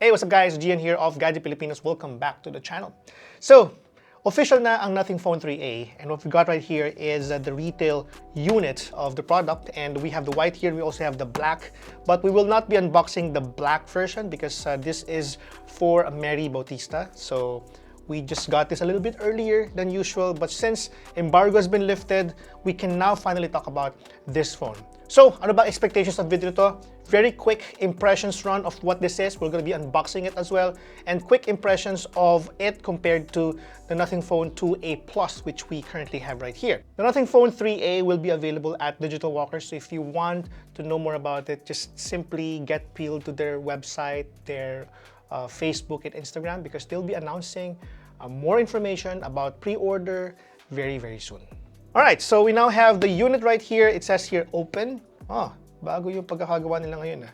Hey, what's up guys? Gian here of Gadget Pilipinas. Welcome back to the channel. So, official na ang Nothing Phone 3A, and what we got right here is the retail unit of the product, and we have the white here, we also have the black, but we will not be unboxing the black version because this is for Mary Bautista. So, we just got this a little bit earlier than usual, but since embargo has been lifted, we can now finally talk about this phone. So, ano ba expectations of video to? Very quick impressions run of what this is. We're going to be unboxing it as well. And quick impressions of it compared to the Nothing Phone 2A Plus, which we currently have right here. The Nothing Phone 3A will be available at Digital Walkers. So if you want to know more about it, just simply get peeled to their website, their Facebook and Instagram, because they'll be announcing more information about pre-order very, very soon. Alright, so we now have the unit right here. It says here, open. Oh, bago yung pagkakagawa nila ngayon.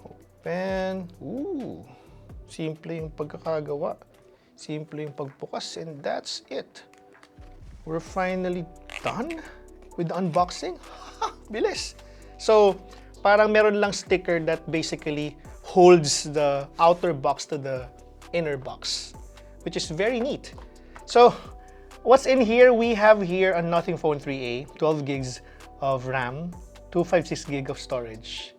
Open. Ooh, simple yung pagkakagawa. Simple yung pagbukas, and that's it. We're finally done with the unboxing. Ha! Bilis! So, parang meron lang sticker that basically holds the outer box to the inner box, which is very neat. So, what's in here? We have here a Nothing Phone 3A, 12 gigs of RAM, 256 gig of storage.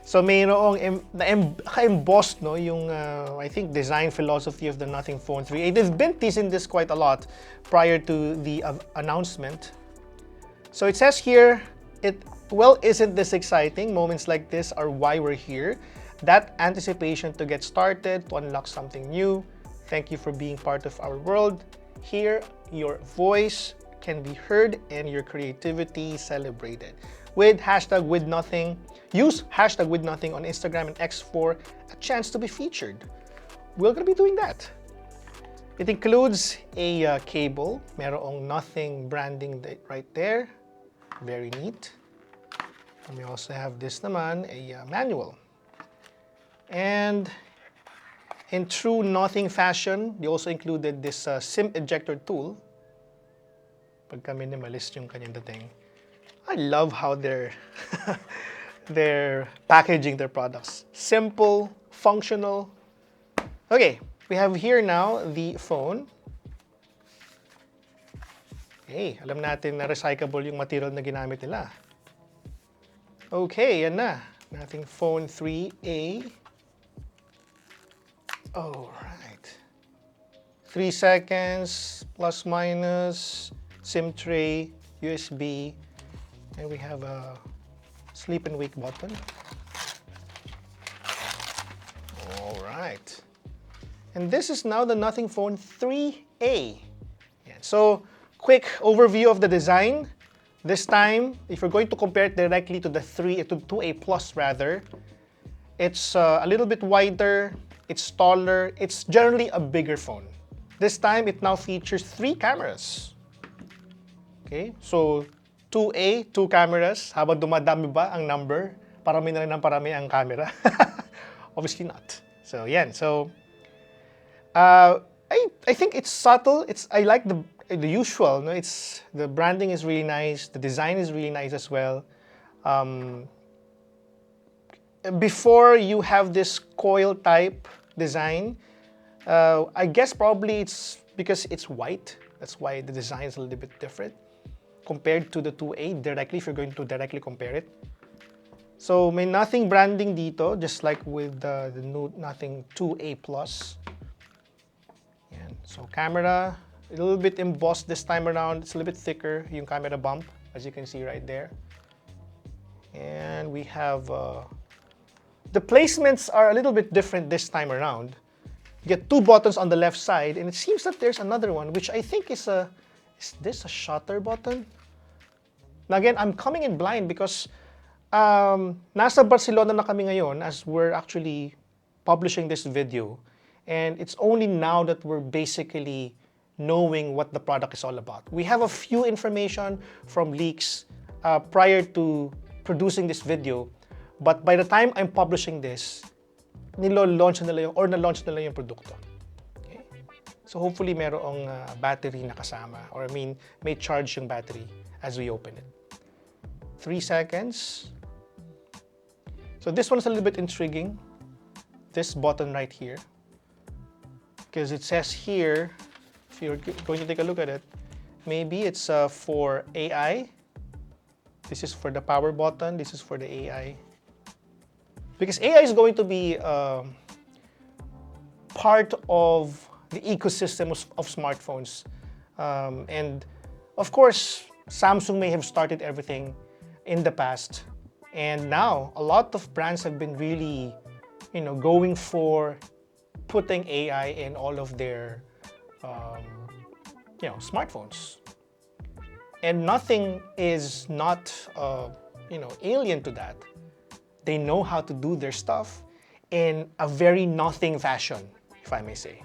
So mayroong naka-embossed no, yung I think design philosophy of the Nothing Phone 3A. They've been teasing this quite a lot prior to the announcement. So it says here, well, isn't this exciting? Moments like this are why we're here. That anticipation to get started, to unlock something new. Thank you for being part of our world. Here, your voice can be heard and your creativity celebrated. With hashtag with nothing, use hashtag with nothing on Instagram and X for a chance to be featured. We're gonna be doing that. It includes a cable. Merong Nothing branding right there. Very neat. And we also have this naman, a manual. And in true Nothing fashion, they also included this SIM ejector tool. Pagka minimalist yung kanyang dating. I love how they're packaging their products. Simple, functional. Okay, we have here now the phone. Hey, alam natin na recyclable yung material na ginamit nila. Okay, yan na. Nothing Phone 3A. All right. 3 seconds, plus minus, SIM tray, USB, and we have a sleep and wake button. All right. And this is now the Nothing Phone 3A. Yeah. So, quick overview of the design. This time, if you're going to compare it directly to the 2A Plus rather, it's a little bit wider, it's taller, it's generally a bigger phone. This time, it now features 3 cameras. Okay, so 2A, 2 cameras. Habang dumadami ba ang number, parami na rin ng parami ang camera. Obviously not. So, yan. So, I think it's subtle. I like the usual. No? The branding is really nice. The design is really nice as well. Before you have this coil type design, I guess probably it's because it's white. That's why the design is a little bit different compared to the 2A directly, if you're going to directly compare it. So may Nothing branding dito, just like with the new Nothing 2A Plus. Yan. So camera, a little bit embossed this time around. It's a little bit thicker, yung camera bump, as you can see right there. And we have, the placements are a little bit different this time around. You get 2 buttons on the left side, and it seems that there's another one, which I think is this a shutter button? Now again, I'm coming in blind because nasa Barcelona na kami ngayon as we're actually publishing this video. And it's only now that we're basically knowing what the product is all about. We have a few information from leaks prior to producing this video. But by the time I'm publishing this, nilo-launch na nila na-launch nila yung produkto. Okay? So hopefully merong battery na kasama, or I mean, may charge yung battery as we open it. 3 seconds. So this one's a little bit intriguing. this button right here, because it says here, if you're going to take a look at it, maybe it's for AI. This is for the power button. This is for the AI. Because AI is going to be part of the ecosystem of smartphones. And of course, Samsung may have started everything in the past. And now, a lot of brands have been really, going for putting AI in all of their, smartphones. And nothing is not, alien to that. They know how to do their stuff in a very nothing fashion, if I may say.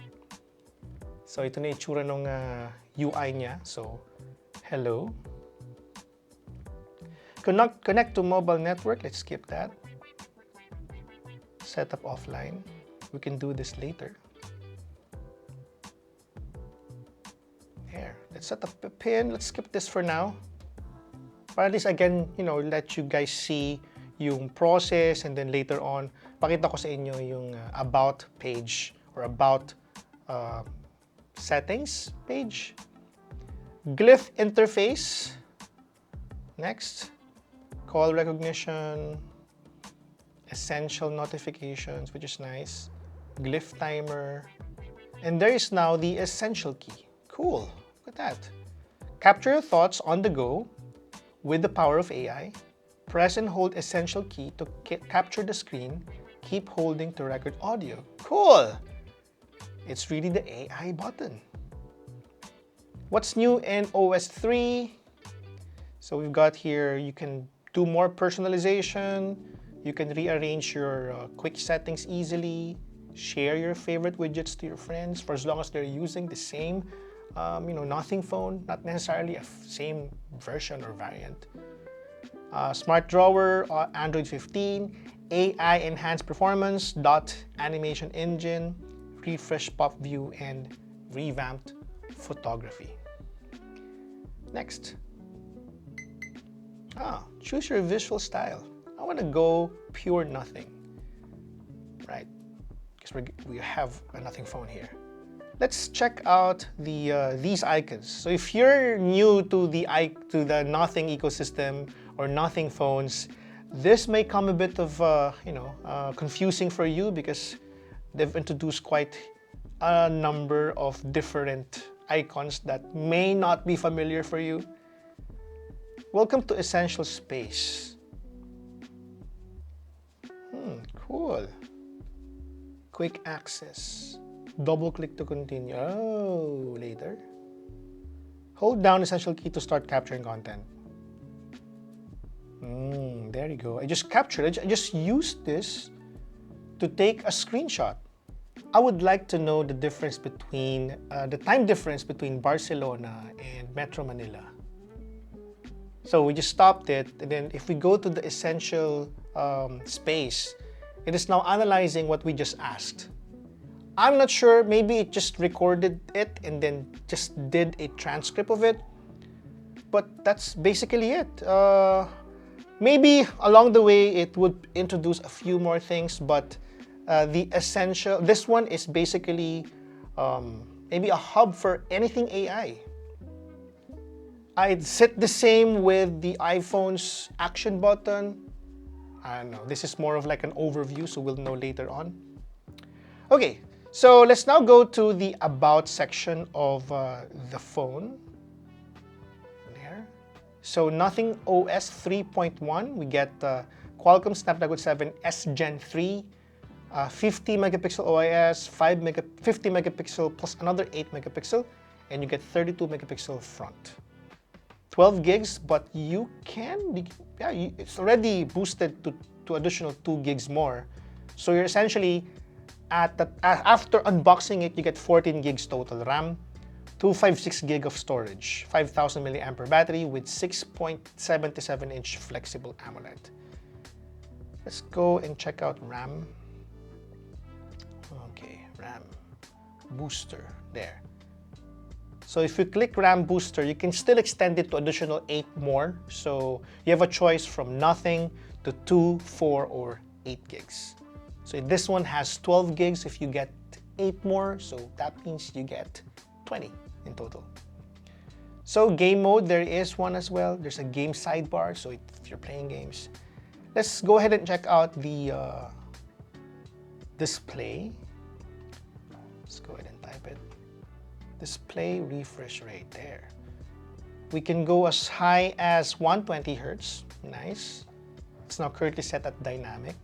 So ito na itsura ng UI niya. So, hello. Connect to mobile network. Let's skip that. Setup offline. We can do this later. There. Let's set up a pin. Let's skip this for now. But at least again, let you guys see yung process, and then later on, pakita ko sa inyo yung about page or about settings page. Glyph interface. Next. Call recognition. Essential notifications, which is nice. Glyph timer. And there is now the essential key. Cool. Look at that. Capture your thoughts on the go with the power of AI. Press and hold essential key to capture the screen. Keep holding to record audio. Cool! It's really the AI button. What's new in OS 3? So we've got here, you can do more personalization. You can rearrange your quick settings easily. Share your favorite widgets to your friends for as long as they're using the same nothing phone, not necessarily a same version or variant. Smart drawer, Android 15, AI enhanced performance, dot animation engine, refresh pop view, and revamped photography. Next. Choose your visual style. I want to go pure nothing, right? Because we have a nothing phone here. Let's check out these icons. So if you're new to the nothing ecosystem or nothing phones, this may come a bit of confusing for you because they've introduced quite a number of different icons that may not be familiar for you. Welcome to Essential Space. Cool. Quick access. Double click to continue. Oh, later. Hold down Essential key to start capturing content. There you go. I just captured it. I just used this to take a screenshot. I would like to know the difference between, the time difference between Barcelona and Metro Manila. So we just stopped it, and then if we go to the essential space, it is now analyzing what we just asked. I'm not sure, maybe it just recorded it and then just did a transcript of it, but that's basically it. Maybe along the way it would introduce a few more things, but the essential, this one is basically maybe a hub for anything AI. I'd set the same with the iPhone's action button. I don't know, this is more of like an overview, so we'll know later on. Okay, so let's now go to the About section of the phone. There. So nothing OS 3.1, we get Qualcomm Snapdragon 7 S Gen 3, 50 megapixel OIS, 50 megapixel plus another 8 megapixel, and you get 32 megapixel front. 12 gigs, but you can, it's already boosted to additional 2 gigs more. So you're essentially, after unboxing it, you get 14 gigs total RAM, 256 gig of storage, 5000 milliampere battery with 6.77-inch flexible AMOLED. Let's go and check out RAM. Okay, RAM booster, there. So if you click RAM booster, you can still extend it to additional 8 more. So you have a choice from nothing to 2, 4, or 8 gigs. So this one has 12 gigs if you get 8 more, so that means you get 20 in total. So game mode, there is one as well. There's a game sidebar, so if you're playing games. Let's go ahead and check out the display. Let's go ahead and type it. Display refresh rate there. We can go as high as 120 Hertz. Nice. It's now currently set at dynamic.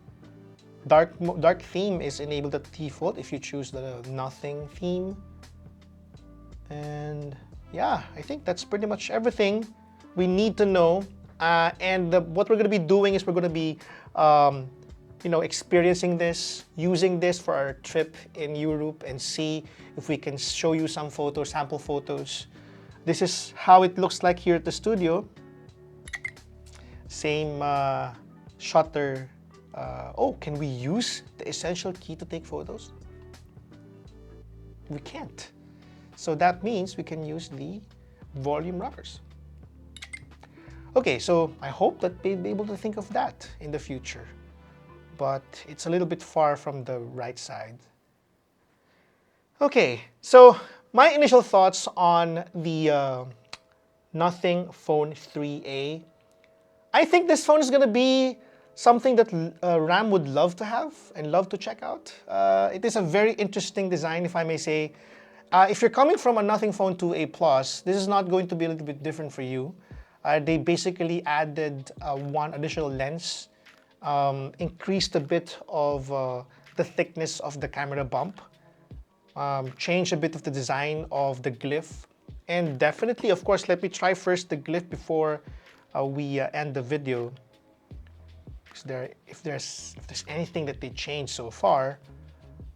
Dark theme is enabled at default if you choose the nothing theme. And yeah, I think that's pretty much everything we need to know. What we're going to be doing is we're going to be experiencing this, using this for our trip in Europe, and see if we can show you some photos, sample photos. This is how it looks like here at the studio. Same shutter. Oh, can we use the essential key to take photos? We can't. So that means we can use the volume rockers. Okay, so I hope that they'll be able to think of that in the future. But it's a little bit far from the right side. Okay, so my initial thoughts on the Nothing Phone 3A. I think this phone is going to be something that RAM would love to have and love to check out. It is a very interesting design, if I may say. If you're coming from a Nothing Phone 2A Plus, this is not going to be a little bit different for you. They basically added one additional lens, increased a bit of the thickness of the camera bump, changed a bit of the design of the Glyph, and definitely, of course, let me try first the Glyph before we end the video. If there's anything that they changed so far,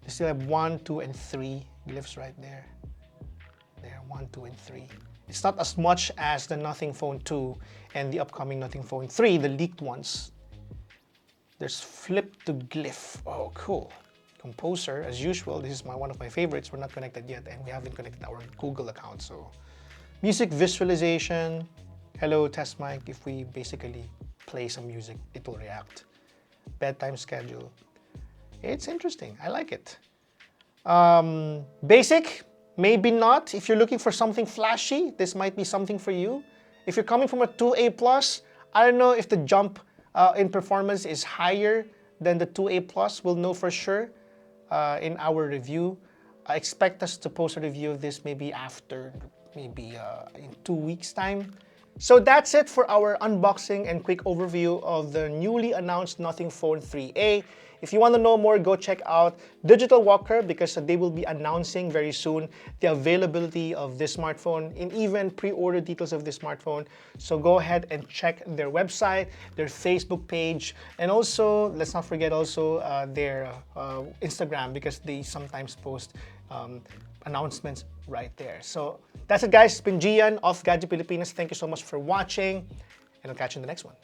they still have 1, 2, and 3 Glyphs right there. There, 1, 2, and 3. It's not as much as the Nothing Phone 2 and the upcoming Nothing Phone 3, the leaked ones. There's Flip to Glyph. Oh, cool. Composer, as usual, this is one of my favorites. We're not connected yet, and we haven't connected our Google account. So, music visualization. Hello, test mic. If we basically play some music, it will react. Bedtime schedule. It's interesting. I like it. Basic, maybe not. If you're looking for something flashy, this might be something for you. If you're coming from a 2A Plus, I don't know if the jump in performance is higher than the 2A Plus. We'll know for sure in our review. I expect us to post a review of this maybe in 2 weeks' time. So that's it for our unboxing and quick overview of the newly announced Nothing Phone 3A. If you want to know more, go check out Digital Walker because they will be announcing very soon the availability of this smartphone and even pre-order details of this smartphone. So go ahead and check their website, their Facebook page, and also, let's not forget also their Instagram because they sometimes post announcements right there. So that's it, guys. It's been Gian of Gadget Pilipinas. Thank you so much for watching, and I'll catch you in the next one.